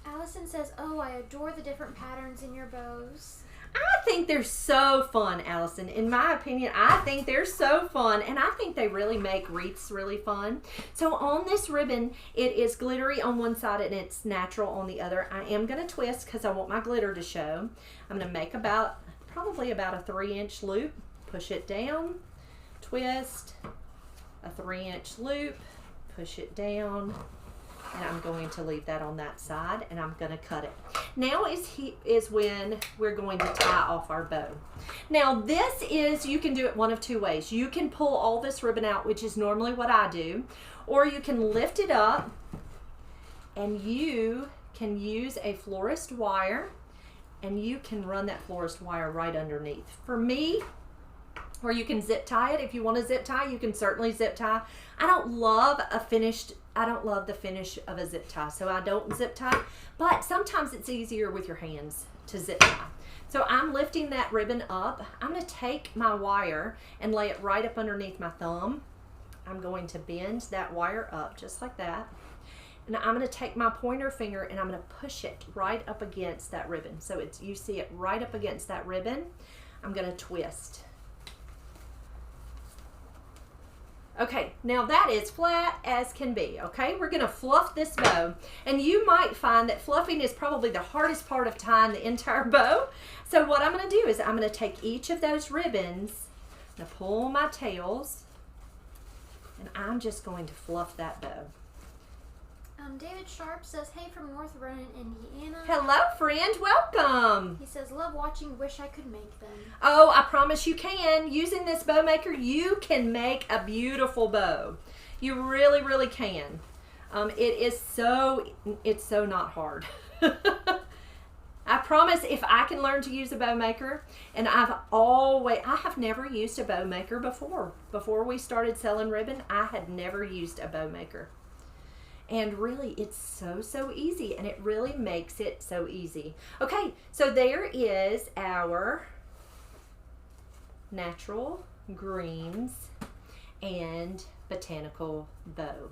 Allison says, oh, I adore the different patterns in your bows. I think they're so fun, Allison. In my opinion, I think they're so fun, and I think they really make wreaths really fun. So on this ribbon, it is glittery on one side and it's natural on the other. I am going to twist because I want my glitter to show. I'm going to make probably about a 3-inch loop, push it down, twist, a 3-inch loop, push it down, and I'm going to leave that on that side, and I'm going to cut it. Now is when we're going to tie off our bow. Now this is, you can do it one of 2 ways. You can pull all this ribbon out, which is normally what I do, or you can lift it up, and you can use a florist wire, and you can run that florist wire right underneath. For me, or you can zip tie it. If you want to zip tie, you can certainly zip tie. I don't love the finish of a zip tie, so I don't zip tie, but sometimes it's easier with your hands to zip tie. So I'm lifting that ribbon up. I'm going to take my wire and lay it right up underneath my thumb. I'm going to bend that wire up just like that. And I'm going to take my pointer finger and I'm going to push it right up against that ribbon. So you see it right up against that ribbon. I'm going to twist. Okay, now that is flat as can be, okay? We're gonna fluff this bow. And you might find that fluffing is probably the hardest part of tying the entire bow. So what I'm gonna do is I'm gonna take each of those ribbons, I'm gonna pull my tails, and I'm just going to fluff that bow. David Sharp says, hey from North Vernon, Indiana. Hello, friend, welcome. He says, love watching, wish I could make them. Oh, I promise you can. Using this bow maker, you can make a beautiful bow. You really, really can. It's so not hard. I promise if I can learn to use a bow maker, and I have never used a bow maker before. Before we started selling ribbon, I had never used a bow maker. And really, it's so easy, and it really makes it so easy. Okay, so there is our natural greens and botanical bow.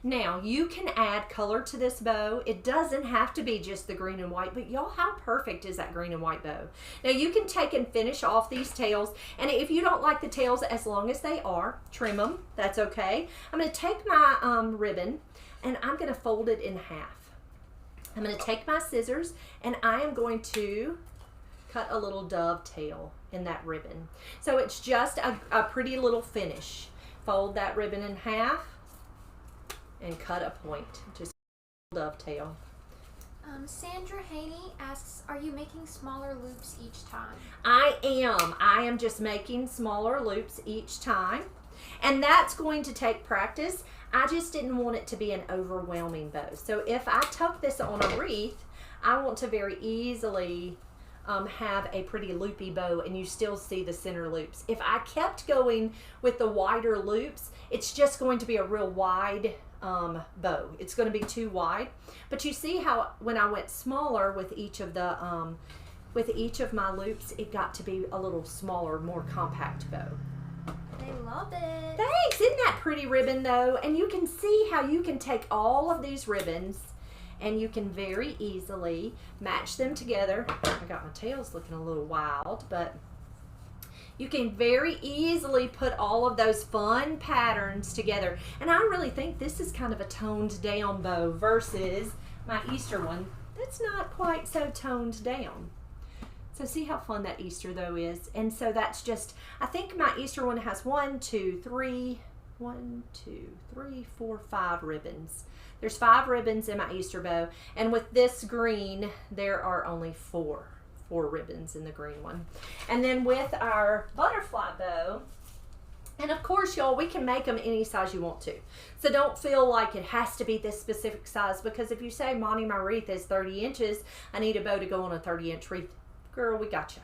Now, you can add color to this bow. It doesn't have to be just the green and white, but y'all, how perfect is that green and white bow? Now, you can take and finish off these tails, and if you don't like the tails as long as they are, trim them. That's okay. I'm going to take my ribbon, and I'm going to fold it in half. I'm going to take my scissors, and I am going to cut a little dovetail in that ribbon. So it's just a pretty little finish. Fold that ribbon in half and cut a point. Just dovetail. Sandra Haney asks, are you making smaller loops each time? I am just making smaller loops each time. And that's going to take practice. I just didn't want it to be an overwhelming bow. So if I tuck this on a wreath, I want to very easily have a pretty loopy bow, and you still see the center loops. If I kept going with the wider loops, it's just going to be a real wide bow. It's going to be too wide. But you see how when I went smaller with each of the with each of my loops, it got to be a little smaller, more compact bow. They love it. Thanks. Isn't that pretty ribbon though? And you can see how you can take all of these ribbons and you can very easily match them together. I got my tails looking a little wild, but you can very easily put all of those fun patterns together. And I really think this is kind of a toned down bow versus my Easter one that's not quite so toned down. So see how fun that Easter though is. And so that's just, I think my Easter one has 1, 2, 3, 4, 5 ribbons. There's 5 ribbons in my Easter bow. And with this green, there are only 4 ribbons in the green one. And then with our butterfly bow, and of course y'all, we can make them any size you want to. So don't feel like it has to be this specific size, because if you say, Monty, my wreath is 30 inches, I need a bow to go on a 30-inch wreath. Girl, we gotcha.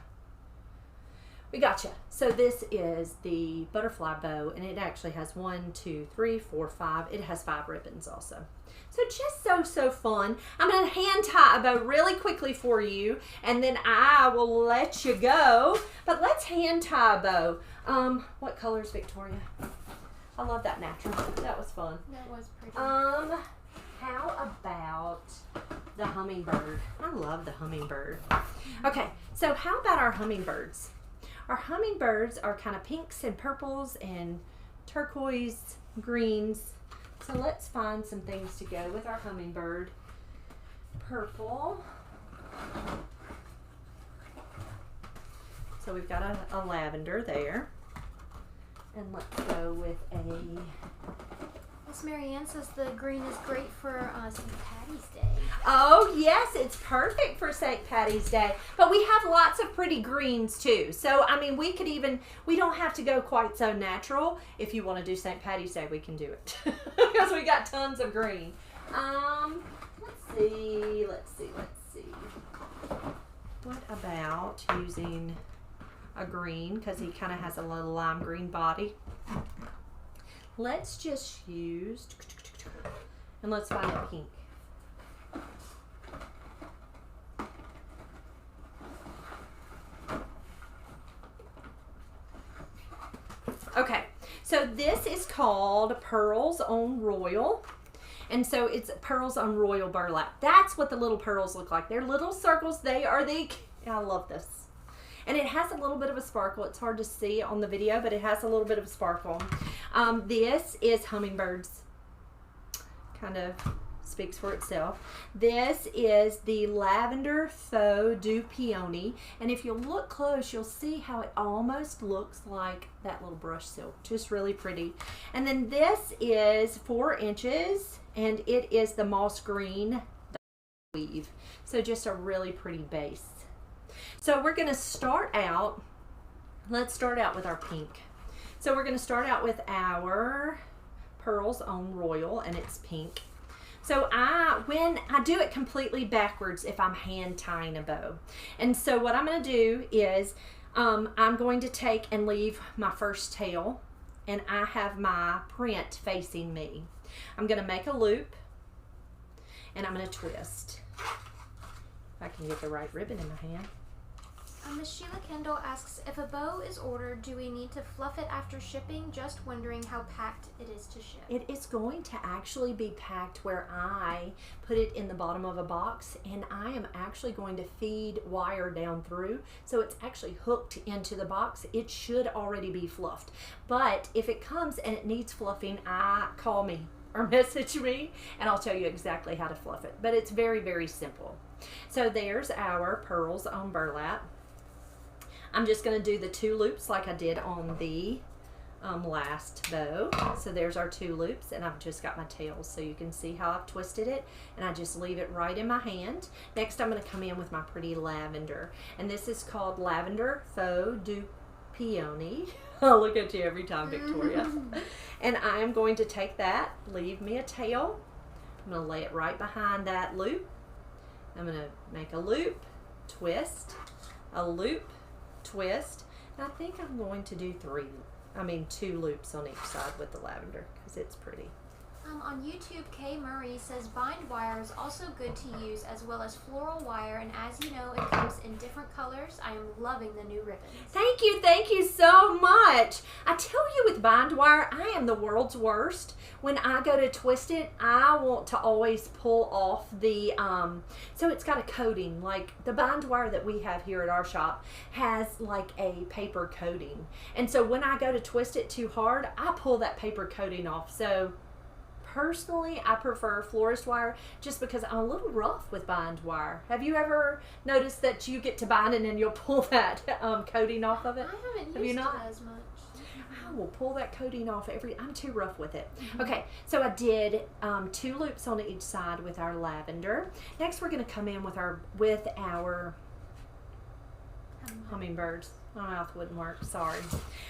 We gotcha. So this is the butterfly bow, and it actually has 1, 2, 3, 4, 5. It has 5 ribbons also. So just so fun. I'm going to hand tie a bow really quickly for you, and then I will let you go. But let's hand tie a bow. What color is Victoria? I love that natural. That was fun. That was pretty. How about the hummingbird? I love the hummingbird. Okay, so how about our hummingbirds? Our hummingbirds are kind of pinks and purples and turquoise greens. So let's find some things to go with our hummingbird. Purple. So we've got a lavender there. And let's go with a... Miss Marianne says the green is great for St. Patty's Day. Oh yes, it's perfect for St. Patty's Day. But we have lots of pretty greens too. So I mean, we don't have to go quite so natural. If you want to do St. Patty's Day, we can do it. Because we got tons of green. Let's see. What about using a green, because he kind of has a little lime green body. Let's just use, and let's find a pink. Okay, so this is called Pearls on Royal. And so it's Pearls on Royal Burlap. That's what the little pearls look like. They're little circles. I love this. And it has a little bit of a sparkle. It's hard to see on the video, but it has a little bit of a sparkle. This is hummingbirds. Kind of speaks for itself. This is the Lavender Faux du Peony, and if you look close, you'll see how it almost looks like that little brush silk. Just really pretty. And then this is 4 inches, and it is the moss green weave. So just a really pretty base. So we're going to start out, let's start out with our pink. So we're going to start out with our Pearls on Royal, and it's pink. So when I do it completely backwards if I'm hand tying a bow. And so what I'm going to do is I'm going to take and leave my first tail, and I have my print facing me. I'm going to make a loop, and I'm going to twist. If I can get the right ribbon in my hand. Miss Sheila Kendall asks, if a bow is ordered, do we need to fluff it after shipping? Just wondering how packed it is to ship. It is going to actually be packed where I put it in the bottom of a box, and I am actually going to feed wire down through, so it's actually hooked into the box. It should already be fluffed, but if it comes and it needs fluffing, call me or message me and I'll tell you exactly how to fluff it. But it's very, very simple. So there's our Pearls on Burlap. I'm just going to do the 2 loops like I did on the last bow. So there's our 2 loops, and I've just got my tails so you can see how I've twisted it, and I just leave it right in my hand. Next I'm going to come in with my pretty lavender, and this is called Lavender Faux du Peony. I'll look at you every time, Victoria. And I am going to take that, leave me a tail. I'm going to lay it right behind that loop. I'm going to make a loop, twist, a loop, twist. And I think I'm going to do 2 loops on each side with the lavender because it's pretty. On YouTube, Kay Murray says bind wire is also good to use as well as floral wire, and as you know, it comes in different colors. I am loving the new ribbons. Thank you so much. I tell you, with bind wire, I am the world's worst. When I go to twist it, I want to always pull off the, so it's got a coating. Like the bind wire that we have here at our shop has like a paper coating. And so when I go to twist it too hard, I pull that paper coating off. So personally, I prefer florist wire just because I'm a little rough with bind wire. Have you ever noticed that you get to bind and then you'll pull that coating off of it? I haven't used it as much. I will pull that coating off I'm too rough with it. Okay, so I did 2 loops on each side with our lavender. Next we're going to come in with our hummingbirds. My mouth wouldn't work, sorry.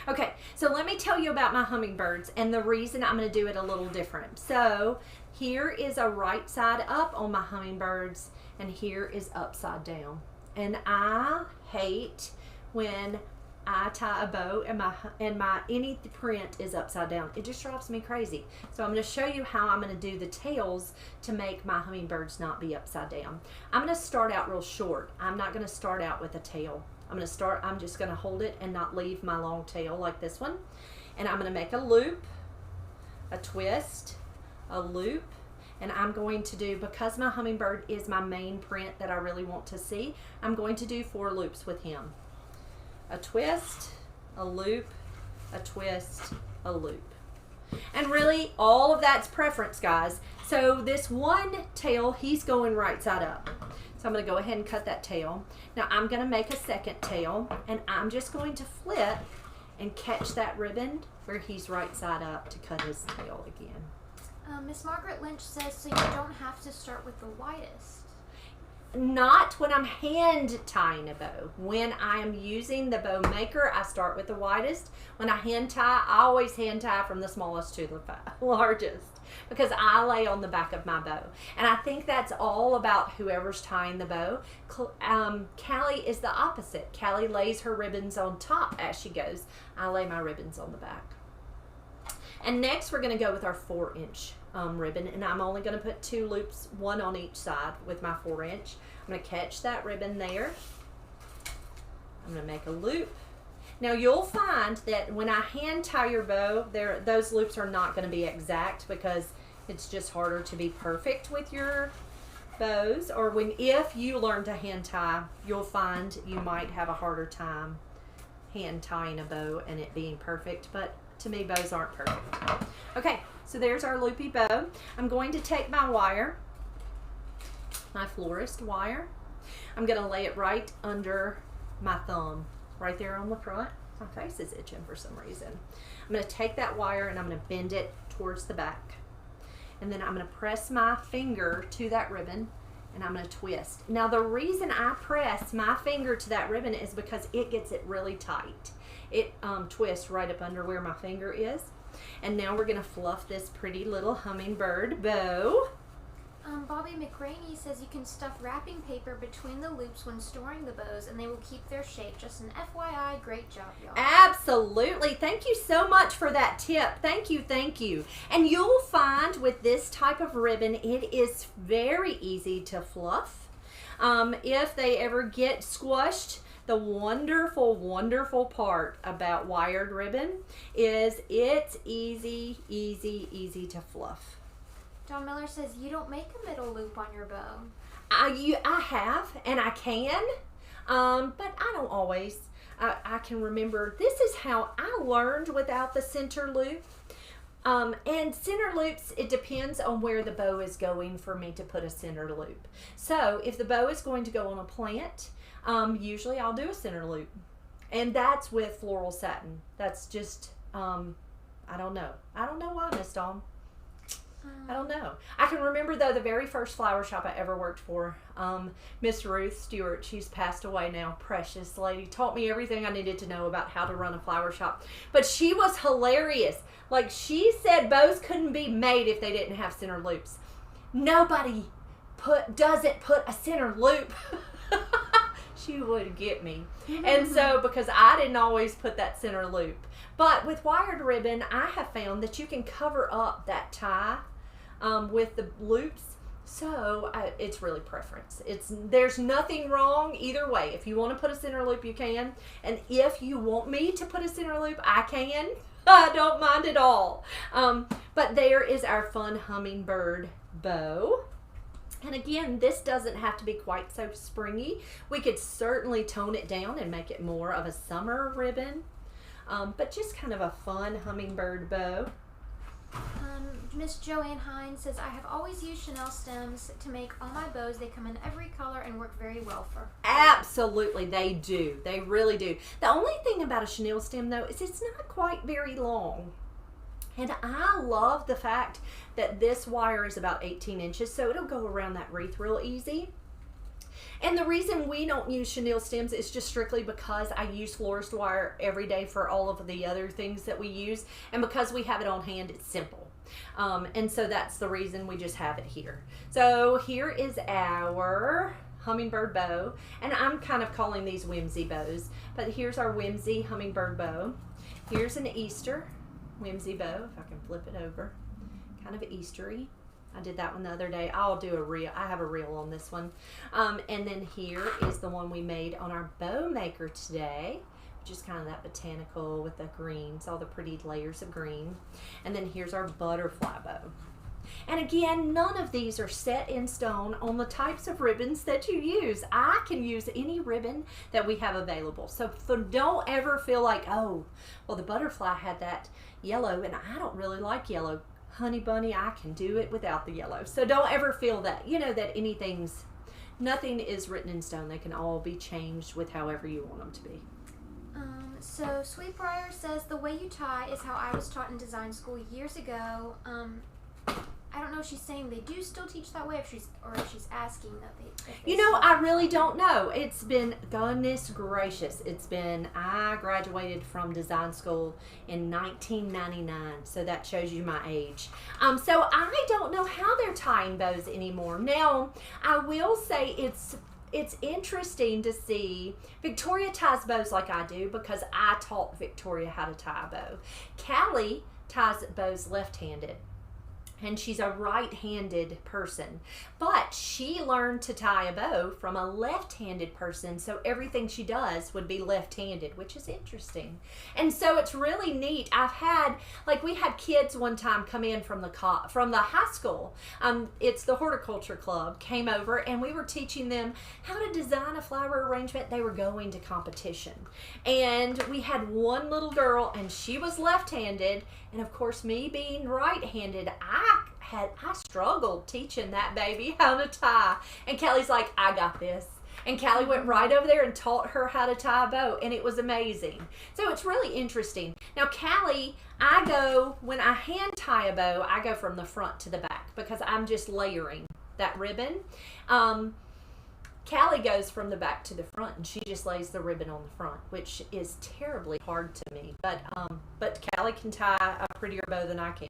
Okay, so let me tell you about my hummingbirds and the reason I'm going to do it a little different. So here is a right side up on my hummingbirds, and here is upside down. And I hate when I tie a bow and my any print is upside down. It just drives me crazy. So I'm going to show you how I'm going to do the tails to make my hummingbirds not be upside down. I'm going to start out real short. I'm not going to start out with a tail. I'm just going to hold it and not leave my long tail like this one. And I'm going to make a loop, a twist, a loop, and I'm going to do, because my hummingbird is my main print that I really want to see, I'm going to do 4 loops with him. A twist, a loop, a twist, a loop. And really, all of that's preference, guys. So this one tail, he's going right side up. So I'm going to go ahead and cut that tail. Now I'm going to make a second tail, and I'm just going to flip and catch that ribbon where he's right side up to cut his tail again. Miss Margaret Lynch says, so you don't have to start with the widest. Not when I'm hand tying a bow. When I am using the bow maker, I start with the widest. When I hand tie, I always hand tie from the smallest to the largest, because I lay on the back of my bow. And I think that's all about whoever's tying the bow. Callie is the opposite. Callie lays her ribbons on top as she goes. I lay my ribbons on the back. And next we're going to go with our 4-inch ribbon, and I'm only going to put 2 loops, 1 on each side with my 4-inch. I'm going to catch that ribbon there. I'm going to make a loop. Now you'll find that when I hand tie your bow, those loops are not going to be exact because it's just harder to be perfect with your bows, or if you learn to hand tie, you'll find you might have a harder time hand tying a bow and it being perfect, but to me bows aren't perfect. Okay, so there's our loopy bow. I'm going to take my wire, my florist wire. I'm going to lay it right under my thumb, right there on the front. My face is itching for some reason. I'm going to take that wire and I'm going to bend it towards the back. And then I'm going to press my finger to that ribbon and I'm going to twist. Now the reason I press my finger to that ribbon is because it gets it really tight. It twists right up under where my finger is. And now we're going to fluff this pretty little hummingbird bow. Bobby McRaney says you can stuff wrapping paper between the loops when storing the bows and they will keep their shape. Just an FYI, great job, y'all. Absolutely. Thank you so much for that tip. Thank you, thank you. And you'll find with this type of ribbon, it is very easy to fluff. If they ever get squished, the wonderful, wonderful part about wired ribbon is it's easy, easy, easy to fluff. John Miller says you don't make a middle loop on your bow. I have, and I can, but I don't always. I can remember, this is how I learned without the center loop. And center loops, it depends on where the bow is going for me to put a center loop. So if the bow is going to go on a plant, usually I'll do a center loop. And that's with floral satin. That's just, I don't know. I don't know why, Miss Dawn. I don't know. I can remember, though, the very first flower shop I ever worked for, Miss Ruth Stewart, she's passed away now, precious lady, taught me everything I needed to know about how to run a flower shop. But she was hilarious. Like, she said bows couldn't be made if they didn't have center loops. Nobody doesn't put a center loop. She would get me. And so, because I didn't always put that center loop. But with wired ribbon, I have found that you can cover up that tie with the loops. So it's really preference. There's nothing wrong either way. If you want to put a center loop, you can. And if you want me to put a center loop, I can. I don't mind at all. But there is our fun hummingbird bow. And again, this doesn't have to be quite so springy. We could certainly tone it down and make it more of a summer ribbon. But just kind of a fun hummingbird bow. Miss Joanne Hines says, I have always used Chanel stems to make all my bows. They come in every color and work very well for. Absolutely, they do. They really do. The only thing about a Chanel stem, though, is it's not quite very long. And I love the fact that this wire is about 18 inches, so it'll go around that wreath real easy. And the reason we don't use chenille stems is just strictly because I use florist wire every day for all of the other things that we use. And because we have it on hand, it's simple. And so that's the reason we just have it here. So here is our hummingbird bow. And I'm kind of calling these whimsy bows. But here's our whimsy hummingbird bow. Here's an Easter whimsy bow, if I can flip it over. Kind of Eastery. I did that one the other day. I'll do a reel. I have a reel on this one. And then here is the one we made on our bow maker today, which is kind of that botanical with the greens, all the pretty layers of green. And then here's our butterfly bow. And again, none of these are set in stone on the types of ribbons that you use. I can use any ribbon that we have available. So don't ever feel like, oh, well, the butterfly had that yellow and I don't really like yellow. Honey bunny, I can do it without the yellow. So don't ever feel that, you know, that nothing is written in stone. They can all be changed with however you want them to be. So Sweetbriar says the way you tie is how I was taught in design school years ago. I don't know if she's saying they do still teach that way, if she's asking that they You know, I really don't know. It's been, goodness gracious, I graduated from design school in 1999, so that shows you my age. So I don't know how they're tying bows anymore. Now, I will say it's interesting to see. Victoria ties bows like I do because I taught Victoria how to tie a bow. Callie ties bows left-handed. and she's a right-handed person, but she learned to tie a bow from a left-handed person, so everything she does would be left-handed, which is interesting. And so it's really neat. We had kids one time come in from the high school. It's the horticulture club came over, and we were teaching them how to design a flower arrangement. They were going to competition, and we had one little girl, and she was left-handed, and of course, me being right-handed, I struggled teaching that baby how to tie. And Kelly's like, I got this. And Callie went right over there and taught her how to tie a bow, and it was amazing. So it's really interesting. Now, Callie, when I hand tie a bow, I go from the front to the back because I'm just layering that ribbon. Callie goes from the back to the front, and she just lays the ribbon on the front, which is terribly hard to me. But Callie can tie a prettier bow than I can.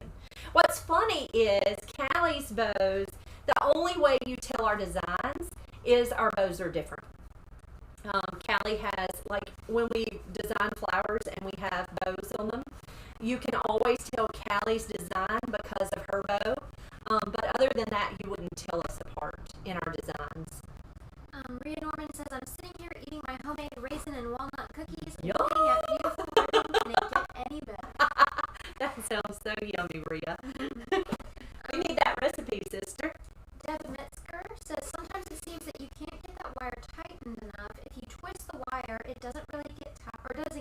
What's funny is Callie's bows, the only way you tell our designs is our bows are different. Callie has, when we design flowers and we have bows on them, you can always tell Callie's design because of her bow. But other than that, you wouldn't tell us apart in our designs. Rhea Norman says, I'm sitting here eating my homemade raisin and walnut cookies and Yum. looking at beautiful ribbons. Can it get any better? That sounds so yummy, Rhea. We need that recipe, sister. Deb Metzger says, sometimes it seems that you can't get that wire tightened enough. If you twist the wire, it doesn't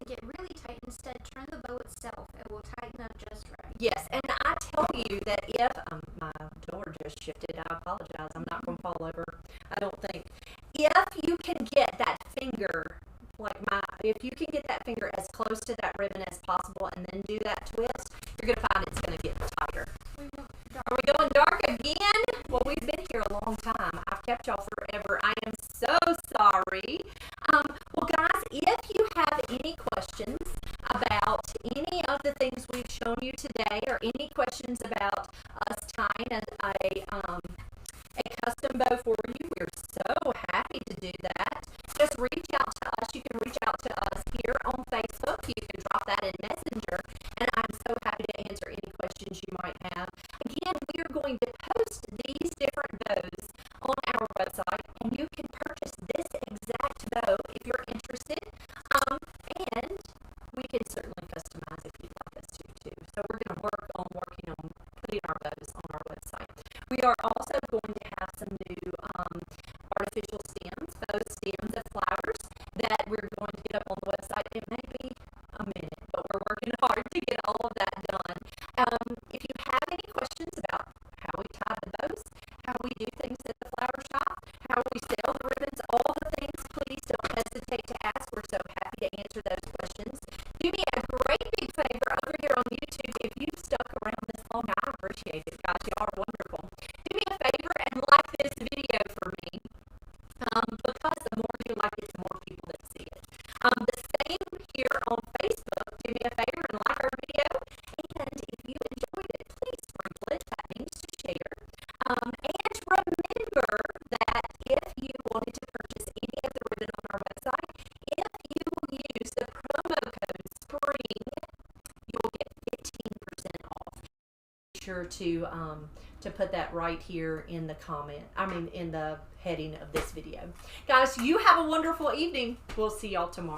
get really tight. Instead, turn the bow itself. It will tighten up just right. Yes, and I tell you that if my door just shifted, I apologize. I'm not going to fall over, I don't think. If you can get that finger, if you can get that finger as close to that ribbon as possible and then do that twist, you're going to find it's going to get tighter. Are we going dark again? Well, we've been here a long time. I've kept y'all forever. I am so sorry. Well, guys, if you have any questions about any of the things we've shown you today, or any questions about us tying a custom bow for you, we're so happy to do that. Just reach out to us. You can reach out to us here on Facebook. You can drop that in Messenger, and I'm so happy to answer any questions you might have. Again, we are going to post these different bows on our website, and you can purchase this exact bow if you're interested. And we can certainly customize if you'd like us to too. So we're going to working on putting our bows on our website. We are also going to have some new artificial stems, bow stems of flowers that we're going to get up on the website. It may be a minute, but we're working hard to get all of that done. If you have any questions about how we tie the bows, how we do things at the flower shop, how we sell the ribbons, all the things, please don't hesitate to ask. We're so happy to answer those questions. Do me a great big favor over here on YouTube. If you've stuck around this long, I appreciate it, guys. You are wonderful. Do me a favor and like this video for me, because the more you like it, the more people that see it. The same here on Facebook. Do me a favor and like our video. And if you enjoyed it, please sprinkle it. That means to share. And remember that if you wanted to purchase any of the ribbon on our website, if you will use the promo code SPRING, you will get 15% off. Be sure to put that right here in the in the heading of this video. Guys, you have a wonderful evening. We'll see y'all tomorrow.